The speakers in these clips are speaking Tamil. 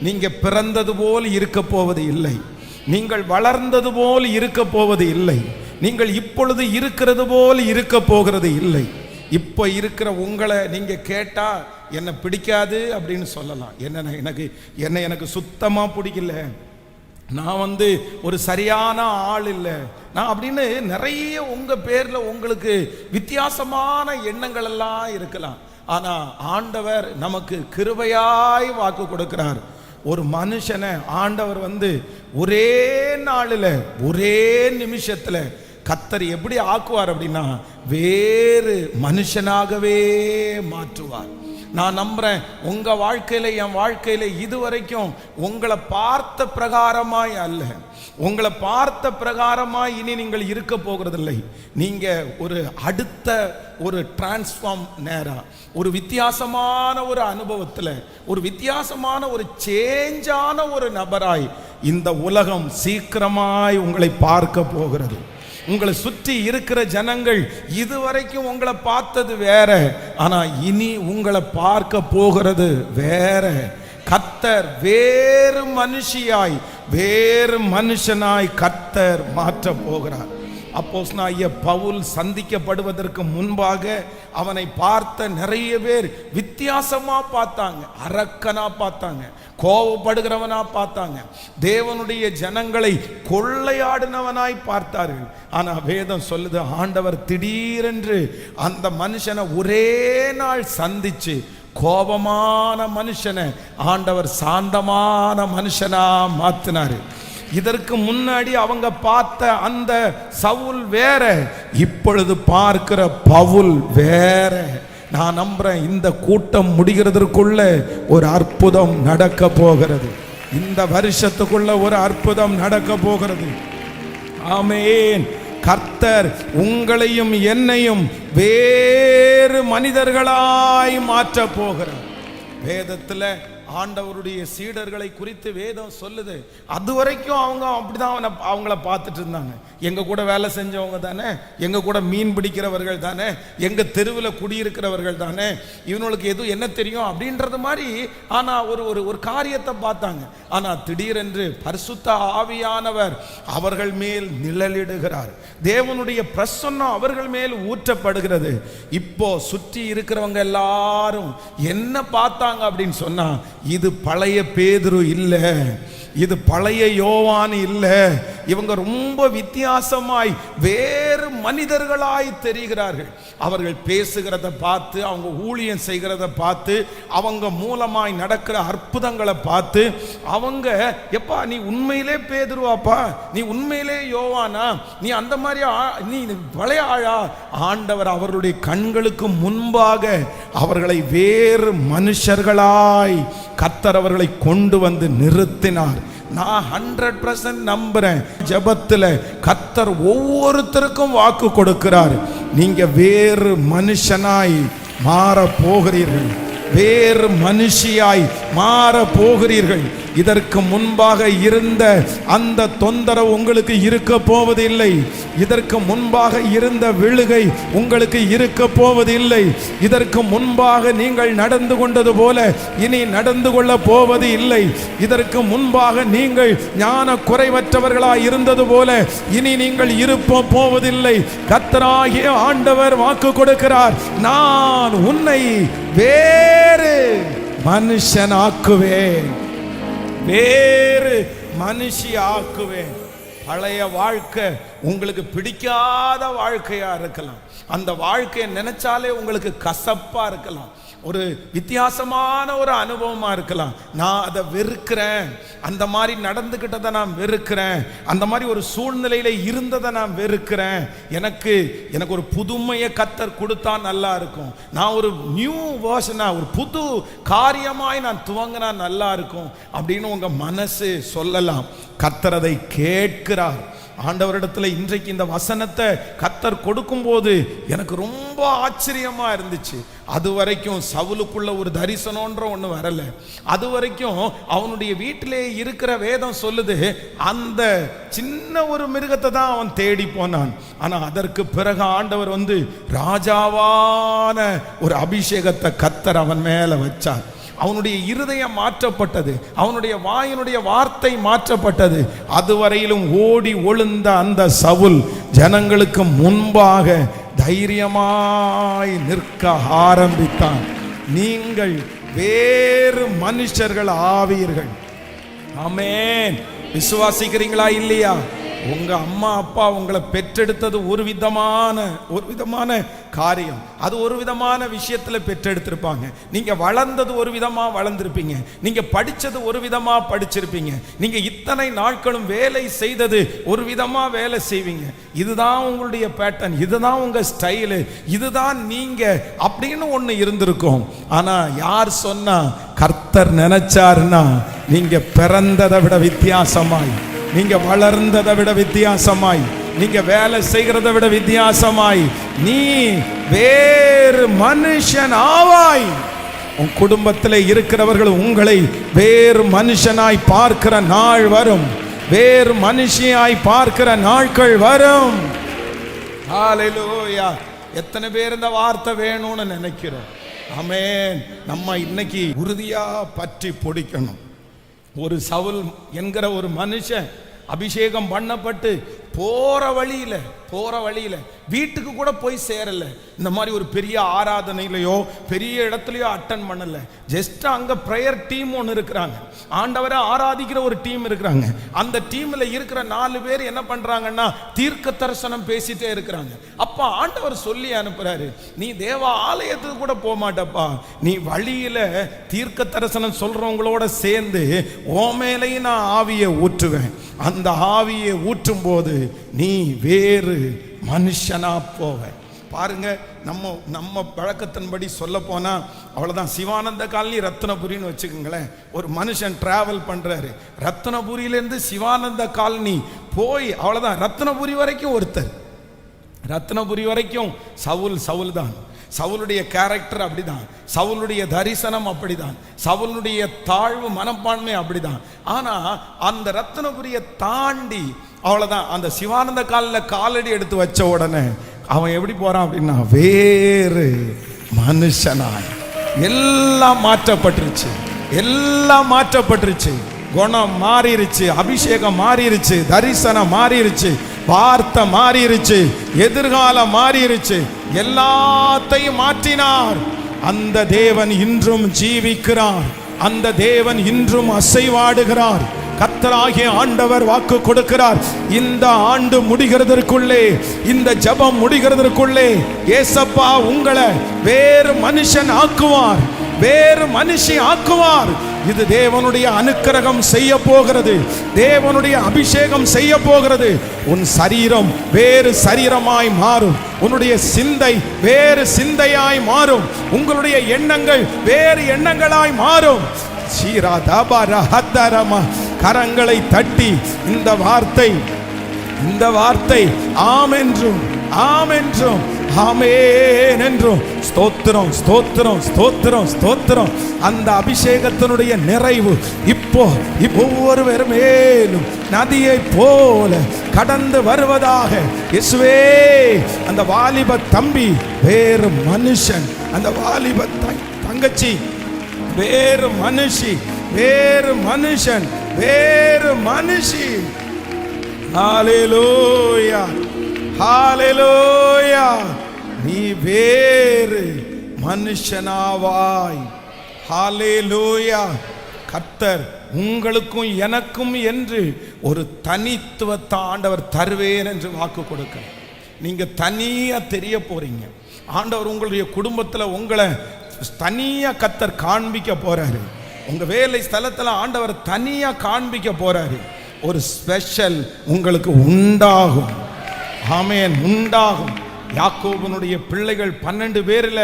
நீங்க பிறந்தது போல் இருக்க போவது இல்லை, நீங்கள் வளர்ந்தது போல் இருக்க போவது இல்லை, நீங்கள் இப்பொழுது இருக்கிறது போல் இருக்க போகிறது இல்லை. இப்போ இருக்கிற உங்களை நீங்க கேட்டா என்ன பிடிக்காது அப்படின்னு சொல்லலாம். எனக்கு சுத்தமா பிடிக்கல, நான் ஒரு சரியான ஆள் இல்லை நான் அப்படின்னு நிறைய உங்க பேர்ல உங்களுக்கு வித்தியாசமான எண்ணங்கள் எல்லாம் இருக்கலாம். ஆனா ஆண்டவர் நமக்கு கிருபையாய் வாக்கு கொடுக்கிறார். ஒரு மனுஷனை ஆண்டவர் ஒரே நாளில் ஒரே நிமிஷத்துல கர்த்தர் எப்படி ஆக்குவார் அப்படின்னா வேறு மனுஷனாகவே மாற்றுவார். நான் நம்புறேன் உங்க வாழ்க்கையில என் வாழ்க்கையில இதுவரைக்கும் உங்களை பார்த்த பிரகாரமாய் அல்ல, உங்களை பார்த்த பிரகாரமாய் இனி நீங்கள் இருக்க போகிறதில்லை. நீங்க ஒரு அடுத்த ஒரு டிரான்ஸ்ஃபார்ம் நேரா ஒரு வித்தியாசமான ஒரு அனுபவத்துல ஒரு வித்தியாசமான ஒரு சேஞ்சான ஒரு நபராய் இந்த உலகம் சீக்கிரமாய் உங்களை பார்க்க போகிறது. உங்களை சுற்றி இருக்கிற ஜனங்கள் இதுவரைக்கும் உங்களை பார்த்தது வேற, ஆனா இனி உங்களை பார்க்க போகிறது வேற. கர்த்தர் வேறு மனுஷியாய் வேறு மனுஷனாய் கர்த்தர் மாற்ற போகிறார். அப்போஸ்தலனாகிய பவுல் சந்திக்கப்படுவதற்கு முன்பாக அவனை பார்த்த நிறைய பேர் வித்தியாசமா பார்த்தாங்க, அரக்கனா பார்த்தாங்க, கோபப்படுகிறவனா பார்த்தாங்க, தேவனுடைய ஜனங்களை கொள்ளையாடினவனாய் பார்த்தார்கள். ஆனா வேதம் சொல்லுது ஆண்டவர் திடீரென்று அந்த மனுஷனை ஒரே நாள் சந்திச்சு கோபமான மனுஷனை ஆண்டவர் சாந்தமான மனுஷனா மாத்தினாரு. இதற்கு முன்னாடி அவங்க பார்த்த அந்த சவுல் வேற, இப்பொழுது பார்க்கிற பவுல் வேற. நான் நம்புறேன் இந்த கூட்டம் முடிகிறதற்குள்ள ஒரு அற்புதம் நடக்க போகிறது. இந்த வருஷத்துக்குள்ள ஒரு அற்புதம் நடக்க போகிறது. ஆமென். கர்த்தர் உங்களையும் என்னையும் வேறு மனிதர்களாய் மாற்ற போகிறார். வேதத்துல ஆண்டவருடைய சீடர்களை குறித்து வேதம் சொல்லுது. அது வரைக்கும் அவங்க அப்படிதான் அவங்கள பார்த்துட்டு இருந்தாங்க. எங்க கூட வேலை செஞ்சவங்க தானே, எங்க கூட மீன் பிடிக்கிறவர்கள் தானே, எங்க தெருவில் குடியிருக்கிறவர்கள் தானே, இவனுக்கு எதுவும் என்ன தெரியும் அப்படின்றது மாதிரி. ஆனா ஒரு காரியத்தை பார்த்தாங்க. ஆனா திடீரென்று பரிசுத்த ஆவியானவர் அவர்கள் மேல் நிழலிடுகிறார். தேவனுடைய பிரசன்னம் அவர்கள் மேல் ஊற்றப்படுகிறது. இப்போ சுற்றி இருக்கிறவங்க எல்லாரும் என்ன பார்த்தாங்க அப்படின்னு சொன்னா, இது பழைய பேதுரு இல்ல, இது பழைய யோவான் இல்ல, இவங்க ரொம்ப வித்தியாசமாய் வேறு மனிதர்களாய் தெரிகிறார்கள். அவர்கள் பேசுகிறத பார்த்து, அவங்க ஊழியம் செய்கிறத பார்த்து, அவங்க மூலமாய் நடக்கிற அற்புதங்களை பார்த்து அவங்க எப்பா நீ உண்மையிலே பேதுருவாப்பா, நீ உண்மையிலே யோவானா, நீ அந்த மாதிரி நீ பழைய ஆளா? ஆண்டவர் அவர்களுடைய கண்களுக்கு முன்பாக அவர்களை வேறு மனுஷர்களாய் கர்த்தர் அவர்களை கொண்டு வந்து நிறுத்தினார். நான் 100% நம்புறேன். ஜெபத்துல கர்த்தர் ஒவ்வொருத்தருக்கும் வாக்கு கொடுக்கிறார். நீங்க வேறு மனுஷனாய் மாற போகிறீர்கள், வேறு மனுஷியாய் மாற போகிறீர்கள். இதற்கு முன்பாக இருந்த அந்த தொந்தரவு உங்களுக்கு இருக்க போவதில்லை. இதற்கு முன்பாக இருந்த விழுகை உங்களுக்கு இருக்க போவதில்லை. இதற்கு முன்பாக நீங்கள் நடந்து கொண்டது போல இனி நடந்து கொள்ள போவது இல்லை. இதற்கு முன்பாக நீங்கள் ஞான குறைவற்றவர்களாய் இருந்தது போல இனி நீங்கள் இருப்ப போவதில்லை. கர்த்தராகிய ஆண்டவர் வாக்கு கொடுக்கிறார், நான் உன்னை வேறு மனுஷனாக்குவேன், வேறு மனுஷி ஆக்குவேன். பழைய வாழ்க்கை உங்களுக்கு பிடிக்காத வாழ்க்கையா இருக்கலாம், அந்த வாழ்க்கையை நினைச்சாலே உங்களுக்கு கசப்பா இருக்கலாம், ஒரு வித்தியாசமான ஒரு அனுபவமா இருக்கலாம். நான் அதை வெறுக்கிறேன், அந்த மாதிரி நடந்துகிட்டதை நான் வெறுக்கிறேன், அந்த மாதிரி ஒரு சூழ்நிலையில இருந்ததை நான் வெறுக்கிறேன். எனக்கு ஒரு புதுமையை கர்த்தர் கொடுத்தா நல்லா இருக்கும், நான் ஒரு நியூ வேர்ஷனா ஒரு புது காரியமாய் நான் துவங்கினா நல்லா இருக்கும் அப்படின்னு உங்க மனசு சொல்லலாம். கர்த்தர் அதை கேட்கிறார். ஆண்டவரிடத்துல இன்றைக்கு இந்த வசனத்தை கர்த்தர் கொடுக்கும்போது எனக்கு ரொம்ப ஆச்சரியமா இருந்துச்சு. அது வரைக்கும் சவுலுக்குள்ள ஒரு தரிசனம்ன்ற ஒண்ணு வரல. அது வரைக்கும் அவனுடைய வீட்டிலே இருக்கிற வேதம் சொல்லுது அந்த சின்ன ஒரு மிருகத்தை தான் அவன் தேடி போனான். ஆனா அதற்கு பிறகு ஆண்டவர் ராஜாவான ஒரு அபிஷேகத்தை கர்த்தர் அவன் மேல வச்சார். அவனுடைய இருதயம் மாற்றப்பட்டது, அவனுடைய வாயினுடைய வார்த்தை மாற்றப்பட்டது. அதுவரையிலும் ஓடி ஒளிந்த அந்த சவுல் ஜனங்களுக்கு முன்பாக தைரியமாய் நிற்க ஆரம்பித்தான். நீங்கள் வேறு மனுஷர்கள் ஆவீர்கள். ஆமென். விசுவாசிக்கிறீங்களா இல்லையா? உங்க அம்மா அப்பா உங்களை பெற்றெடுத்தது ஒரு விதமான காரியம். அது ஒரு விதமான விஷயத்துல பெற்றெடுத்திருப்பாங்க. நீங்க வளர்ந்தது ஒரு விதமா வளர்ந்திருப்பீங்க. நீங்க படிச்சது ஒரு விதமா படிச்சிருப்பீங்க. நீங்க இத்தனை நாட்களும் வேலை செய்தது ஒரு விதமா வேலை செய்வீங்க. இதுதான் உங்களுடைய பேட்டர்ன், இதுதான் உங்க ஸ்டைலு, இதுதான் நீங்க அப்படின்னு ஒண்ணு இருந்திருக்கும். ஆனா யார் சொன்னா? கர்த்தர் நினைச்சாருன்னா நீங்க பிறந்ததை விட வித்தியாசமாய், நீங்க வளர்ந்ததை விட வித்தியாசமாய், நீங்க வேலை செய்கிறதை விட வித்தியாசமாய் நீ வேறு மனுஷன் ஆவாய். உன் குடும்பத்தில் இருக்கிறவர்கள் உங்களை வேறு மனுஷனாய் பார்க்கிற நாள் வரும். வேறு மனுஷியாய் பார்க்கிற நாட்கள் வரும். ஹல்லேலூயா. எத்தனை பேர் இந்த வார்த்தை வேணும்னு நினைக்கிறோம்? ஆமென். நம்ம இன்னைக்கு உறுதியா பற்றி பிடிக்கணும். ஒரு சவுல் என்கிற ஒரு மனுஷன் அபிஷேகம் பண்ணப்பட்டு போற வழியில வீட்டுக்கு கூட போய் சேரல. இந்த மாதிரி ஒரு பெரிய ஆராதனையிலையோ பெரிய இடத்துலையோ அட்டன் பண்ணல. ஜஸ்ட் அங்க பிரேயர் டீம் ஒன்று இருக்கிறாங்க, ஆண்டவரை ஆராதிக்கிற ஒரு டீம் இருக்கிறாங்க. அந்த டீம்ல இருக்கிற 4 பேர் என்ன பண்றாங்கன்னா தீர்க்க தரிசனம் பேசிட்டே இருக்கிறாங்க. அப்ப ஆண்டவர் சொல்லி அனுப்புறாரு, நீ தேவ ஆலயத்துக்கு கூட போக மாட்டப்பா, நீ வழியில தீர்க்க தரிசனம் சொல்றவங்களோட சேர்ந்து உன் மேலையும் நான் ஆவியை ஊற்றுவேன். அந்த ஆவியை ஊற்றும் போது நீ வேறு மனுஷனா போவ. பாருங்க, நம்ம பழக்கத்தின்படி சொல்ல போனா அவ்வளவுதான். சிவானந்த காலனி ரத்னபுரின்னு வச்சுக்கோங்களேன். ஒரு மனுஷன் டிராவல் பண்றாரு, ரத்னபுரியிலேருந்து சிவானந்த காலனி போய் அவ்வளவுதான். ரத்னபுரி வரைக்கும் ஒருத்தர், ரத்னபுரி வரைக்கும் சவுல் தான். சவுலுடைய கேரக்டர் அப்படிதான், சவுலுடைய தரிசனம் அப்படிதான், சவுலுடைய தாழ்வு மனப்பான்மை அப்படிதான். ஆனா அந்த ரத்னபுரியை தாண்டி அவ்வளவுதான், அந்த சிவானந்த காலில் காலடி எடுத்து வச்ச உடனே அவன் எப்படி போறான் அப்படின்னா வேறு மனுஷனாய். எல்லாம் மாற்றப்பட்டுருச்சு, எல்லாம் மாற்றப்பட்டுருச்சு. குணம் மாறிடுச்சு, அபிஷேகம் மாறிடுச்சு, தரிசனம் மாறிடுச்சு, வார்த்தை மாறிடுச்சு, எதிர்காலம் மாறிடுச்சு, எல்லாத்தையும் மாற்றினார். அந்த தேவன் இன்றும் ஜீவிக்கிறார், அந்த தேவன் இன்றும் அசைவாடுகிறார். கர்த்தராகிய ஆண்டவர் வாக்கு கொடுக்கிறார், இந்த ஆண்டு முடிகிறதற்குள்ளே, இந்த ஜெபம் முடிகிறதற்குள்ளே ஏசப்பா உங்களை வேறு மனுஷன் ஆக்குவார், வேறு மனுஷி ஆக்குவார். இது தேவனுடைய அனுக்கிரகம் செய்ய போகிறது, தேவனுடைய அபிஷேகம் செய்ய போகிறது. உன் சரீரம் வேறு சரீரமாய் மாறும், உன்னுடைய சிந்தை வேறு சிந்தையாய் மாறும், உங்களுடைய எண்ணங்கள் வேறு எண்ணங்களாய் மாறும். கரங்களை தட்டி இந்த வார்த்தை ஆம் என்றும் ஆம் என்றும் ஆமென் என்றும் ஸ்தோத்திரம் ஸ்தோத்திரம் ஸ்தோத்திரம் ஸ்தோத்திரம். அந்த அபிஷேகத்தினுடைய நிறைவு இப்போ ஒவ்வொருவர் மேலும் நதியை போல கடந்து வருவதாக. இயேசுவே, அந்த வாலிப தம்பி வேறு மனுஷன், அந்த வாலிப தங்கச்சி வேறு மனுஷி, வேறு மனுஷன், வேறு மனுஷி. ஹல்லேலூயா, ஹல்லேலூயா. நீ வேறு மனுஷனாவாய். ஹல்லேலூயா. கர்த்தர் உங்களுக்கும் எனக்கும் என்று ஒரு தனித்துவத்தை ஆண்டவர் தருவேன் என்று வாக்கு கொடுக்க. நீங்க தனியா தெரிய போறீங்க. ஆண்டவர் உங்களுடைய குடும்பத்தில் உங்களை தனியா கர்த்தர் காண்பிக்க போறாரு. உங்க வேலை ஸ்தலத்துல ஆண்டவர் தனியா காண்பிக்க போறாரு. ஒரு ஸ்பெஷல் உங்களுக்கு உண்டாகும். ஆமென், உண்டாகும். யாக்கோபனுடைய பிள்ளைகள் 12 பேர்ல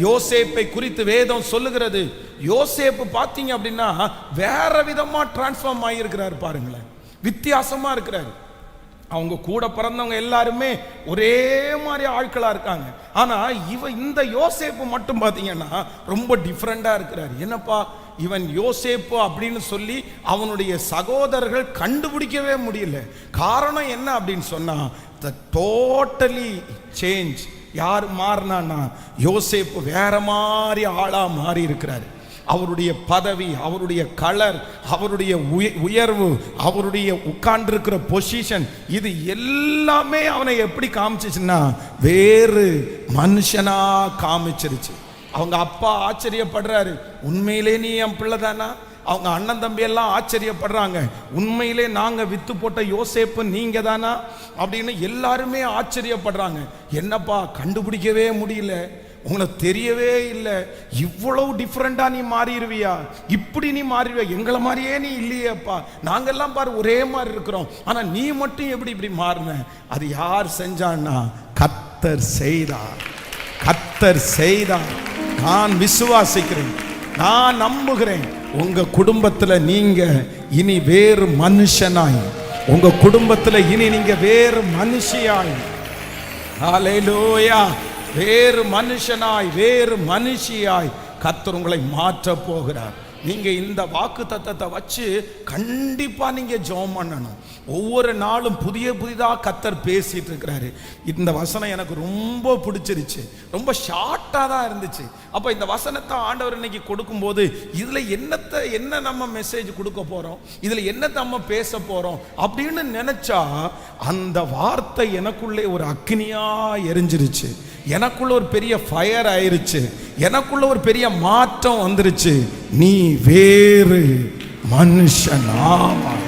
யோசேப்பை குறித்து வேதம் சொல்லுகிறது. யோசேப்பு பார்த்தீங்க அப்படின்னா வேற விதமா டிரான்ஸ்ஃபார்ம் ஆகியிருக்கிறார். பாருங்களேன், வித்தியாசமா இருக்கிறாரு. அவங்க கூட பிறந்தவங்க எல்லாருமே ஒரே மாதிரி ஆட்களா இருக்காங்க. ஆனா இந்த யோசேப்பு மட்டும் பார்த்தீங்கன்னா ரொம்ப டிஃப்ரெண்டா இருக்கிறார். என்னப்பா இவன் யோசேப்பு அப்படின்னு சொல்லி அவனுடைய சகோதரர்கள் கண்டுபிடிக்கவே முடியல. காரணம் என்ன அப்படின்னு சொன்னா டோட்டலி சேஞ்ச். யார் மாறினா யோசேப்பு வேற மாதிரி ஆளா மாறி இருக்கிறாரு. அவருடைய பதவி, அவருடைய கலர், அவருடைய உயர்வு, அவருடைய உட்கார்ந்திருக்கிற பொசிஷன், இது எல்லாமே அவனை எப்படி காமிச்சிச்சுன்னா வேறு மனுஷனா காமிச்சிருச்சு. அவங்க அப்பா ஆச்சரியப்படுறாரு, உண்மையிலே நீ என் பிள்ளை தானா? அவங்க அண்ணன் தம்பி எல்லாம் ஆச்சரியப்படுறாங்க, உண்மையிலே நாங்க வித்து போட்ட யோசேப்பு நீங்க தானா அப்படின்னு எல்லாருமே ஆச்சரியப்படுறாங்க. என்னப்பா கண்டுபிடிக்கவே முடியல, உங்களுக்கு தெரியவே இல்லை, இவ்வளவு டிஃப்ரெண்டா நீ மாறிடுவியா, இப்படி நீ மாறிடுவியா, எங்களை மாதிரியே நீ இல்லையேப்பா, நாங்கெல்லாம் பாரு ஒரே மாதிரி இருக்கிறோம், ஆனா நீ மட்டும் எப்படி இப்படி மாறின? அது யார் செஞ்சான்னா கர்த்தர் செய்தார். கர்த்தர் செய்தார். நான் விசுவாசிக்கிறேன், நான் நம்புகிறேன். உங்க குடும்பத்துல நீங்க இனி வேறு மனுஷனாய், உங்க குடும்பத்துல இனி நீங்க வேறு மனுஷியாய், ஹல்லேலூயா, வேறு மனுஷனாய் வேறு மனுஷியாய் கர்த்தர் உங்களை மாற்ற போகிறார். நீங்க இந்த வாக்கு தத்தத்தை வச்சு கண்டிப்பா நீங்க ஜெபம் பண்ணணும். ஒவ்வொரு நாளும் புதியதா கர்த்தர் பேசிட்டு இருக்கிறாரு. இந்த வசனம் எனக்கு ரொம்ப பிடிச்சிருச்சு, ரொம்ப ஷார்ட்டா தான் இருந்துச்சு. அப்ப இந்த வசனத்தை ஆண்டவர் இன்னைக்கு கொடுக்கும்போது இதுல என்ன நம்ம மெசேஜ் கொடுக்க போறோம், இதுல என்ன நம்ம பேச போறோம் அப்படின்னு நினைச்சா அந்த வார்த்தை எனக்குள்ளே ஒரு அக்னியா எரிஞ்சிருச்சு, எனக்குள்ள ஒரு பெரிய ஃபயர் ஆயிருச்சு, எனக்குள்ள ஒரு பெரிய மாற்றம் வந்துருச்சு. நீ வேறு மனுஷன் ஆவாய்,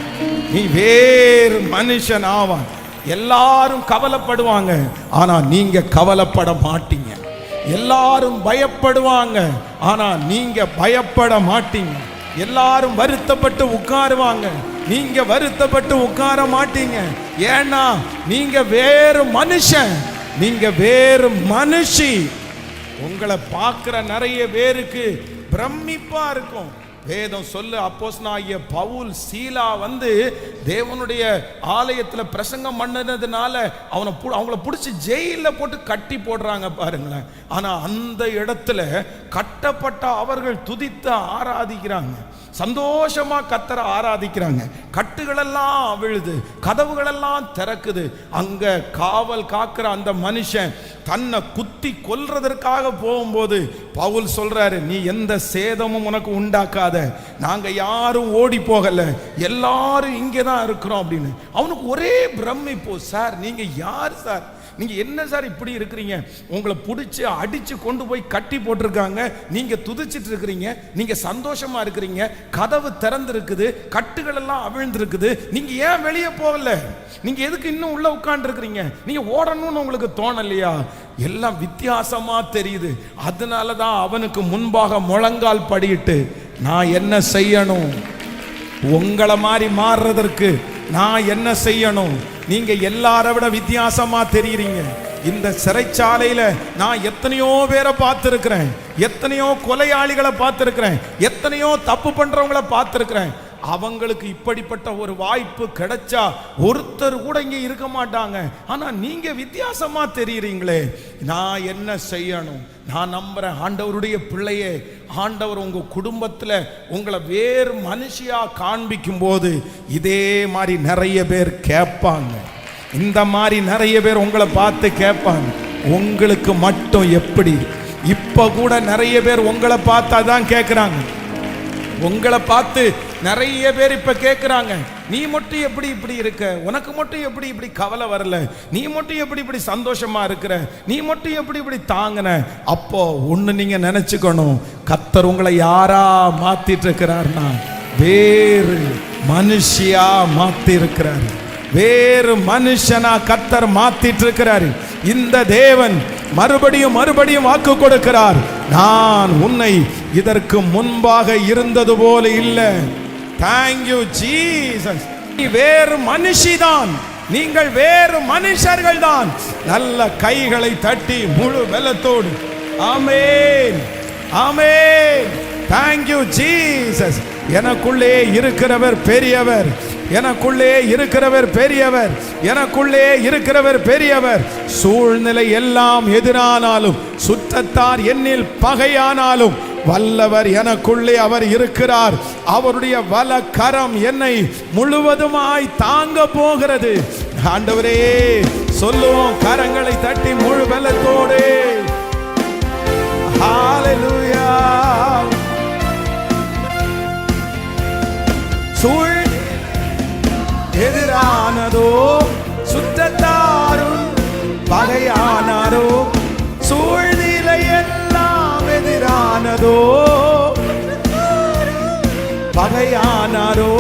நீ வேறு மனுஷன் ஆவாய். எல்லாரும் கவலைப்படுவாங்க, ஆனா நீங்க கவலைப்பட மாட்டீங்க. எல்லாரும் பயப்படுவாங்க, ஆனா நீங்க பயப்பட மாட்டீங்க. எல்லாரும் வருத்தப்பட்டு உட்காருவாங்க, நீங்க வருத்தப்பட்டு உட்கார மாட்டீங்க. ஏன்னா நீங்க வேறு மனுஷன், நீங்க வேறு மனுஷி. உங்களை பார்க்கிற நிறைய பேருக்கு பிரமிப்பா இருக்கும். வேதம் சொல்லு, அப்போஸ்தலனாகிய பவுல் சீலா வந்து தேவனுடைய ஆலயத்துல பிரசங்கம் பண்ணதுனால அவங்கள பிடிச்சி ஜெயில போட்டு கட்டி போடுறாங்க பாருங்களேன். ஆனா அந்த இடத்துல கட்டப்பட்ட அவர்கள் துதித்து ஆராதிக்கிறாங்க, சந்தோஷமா கர்த்தரை ஆராதிக்கிறாங்க. கட்டுகளெல்லாம் அவிழுது, கதவுகளெல்லாம் திறக்குது. அங்க காவல் காக்கிற அந்த மனுஷன் தன்னை குத்தி கொல்றதற்காக போகும்போது பவுல் சொல்றாரு, நீ எந்த சேதமும் உனக்கு உண்டாக்காத, நாங்க யாரும் ஓடி போகல, எல்லாரும் இங்கே தான் இருக்கிறோம் அப்படின்னு. அவனுக்கு ஒரே பிரமிப்பு, சார் நீங்க யார் சார், நீங்க என்ன சார் இப்படி இருக்கிறீங்க, உங்களை பிடிச்சி அடிச்சு கொண்டு போய் கட்டி போட்டிருக்காங்க, நீங்க துதிச்சிட்டு இருக்கிறீங்க, நீங்க சந்தோஷமா இருக்கிறீங்க, கதவு திறந்து இருக்குது, கட்டுகள் எல்லாம் அவிழ்ந்திருக்குது, நீங்க ஏன் வெளியே போகல, நீங்க எதுக்கு இன்னும் உள்ள உட்கார்ந்து இருக்கிறீங்க, நீங்க ஓடணும்னு உங்களுக்கு தோணலையா? எல்லாம் வித்தியாசமா தெரியுது. அதனாலதான் அவனுக்கு முன்பாக முழங்கால் படியிட்டு, நான் என்ன செய்யணும், உங்களை மாதிரி மாறுறதற்கு நான் என்ன செய்யணும், நீங்க எல்லாரை விட வித்தியாசமா தெரியுறீங்க. இந்த சிறைச்சாலையில நான் எத்தனையோ பேரை பார்த்திருக்கிறேன், எத்தனையோ கொலையாளிகளை பார்த்திருக்கிறேன், எத்தனையோ தப்பு பண்றவங்களை பார்த்திருக்கிறேன். அவங்களுக்கு இப்படிப்பட்ட ஒரு வாய்ப்பு கிடைச்சா ஒருத்தர் கூட இங்க இருக்க மாட்டாங்க. ஆனா நீங்க வித்தியாசமா தெரியுறீங்களே, நான் என்ன செய்யணும்? நான் நம்புறேன் ஆண்டவருடைய பிள்ளையே, ஆண்டவர் உங்க குடும்பத்துல உங்களை வேறு மனுஷியா காண்பிக்கும் போது இதே மாதிரி நிறைய பேர் கேட்பாங்க. இந்த மாதிரி நிறைய பேர் உங்களை பார்த்து கேட்பாங்க, உங்களுக்கு மட்டும் எப்படி? இப்ப கூட நிறைய பேர் உங்களை பார்த்தா தான் கேட்கிறாங்க. உங்களை பார்த்து நிறைய பேர் இப்ப கேட்கிறாங்க, நீ மட்டும் எப்படி இப்படி இருக்க, உனக்கு மட்டும் எப்படி இப்படி கவலை வரல, நீ மட்டும் எப்படி இப்படி சந்தோஷமா இருக்கிற, நீ மட்டும் எப்படி இப்படி தாங்கின? அப்போ ஒண்ணு நீங்க நினைச்சுக்கணும், கர்த்தர் உங்களை யாரா மாத்திட்டு இருக்கிறார்னா வேறு மனுஷியா மாத்தி இருக்கிறார், வேறு மனுஷனா கர்த்தர் மாத்திட்டு இருக்கிறாரு. இந்த தேவன் மறுபடியும் மறுபடியும் வாக்கு கொடுக்கிறார், நான் உன்னை இதற்கு முன்பாக இருந்தது போல இல்லை. Thank you Jesus. நீ வேறு மனுஷிதான், நீங்கள் வேறு மனுஷர்கள் தான். நல்ல கைகளை தட்டி முழு பலத்தோடு ஆமென் ஆமென். Thank you Jesus. எனக்குள்ளே இருக்கிறவர் பெரியவர், எனக்குள்ளே இருக்கிறவர் பெரியவர், எனக்குள்ளே இருக்கிறவர் பெரியவர். சூழ்நிலை எல்லாம் எதிரானாலும், சுற்றத்தார் என்னில் பகையானாலும் வல்லவர் எனக்குள்ளே அவர் இருக்கிறார். அவருடைய வல கரம் என்னை முழுவதுமாய் தாங்க போகிறது. ஆண்டவரே சொல்லுவோம், கரங்களை தட்டி முழு பலத்தோடு. ஹல்லேலூயா வகையானாரோ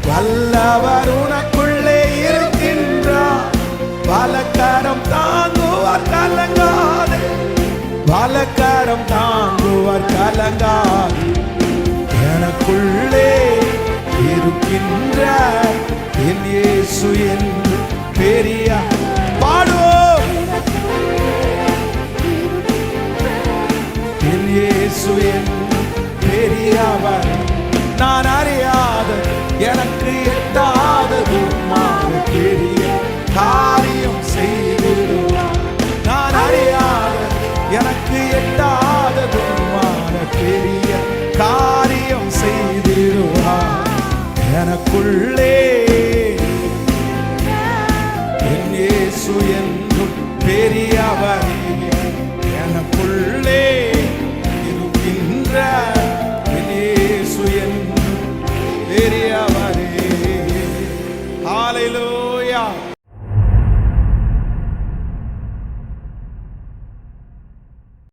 வல்லவர் உனக்குள்ளே இருக்கின்றார். வலக்கரம் தாங்குவார் கலங்காதே, வலக்கரம் தாங்குவார் கலங்காதே. எனக்குள்ளே இருக்கின்ற என் இயேசு என்று பெரிய பாடுவோம். என் இயேசு என்று பெரியவர். நான் அறியாத எனக்கு எட்டாததுமான பெரிய காரியம் செய்திடுவார். நான் அறியாத எனக்கு எட்டாததுமான பெரிய காரியம் செய்திடுவார். எனக்குள்ளே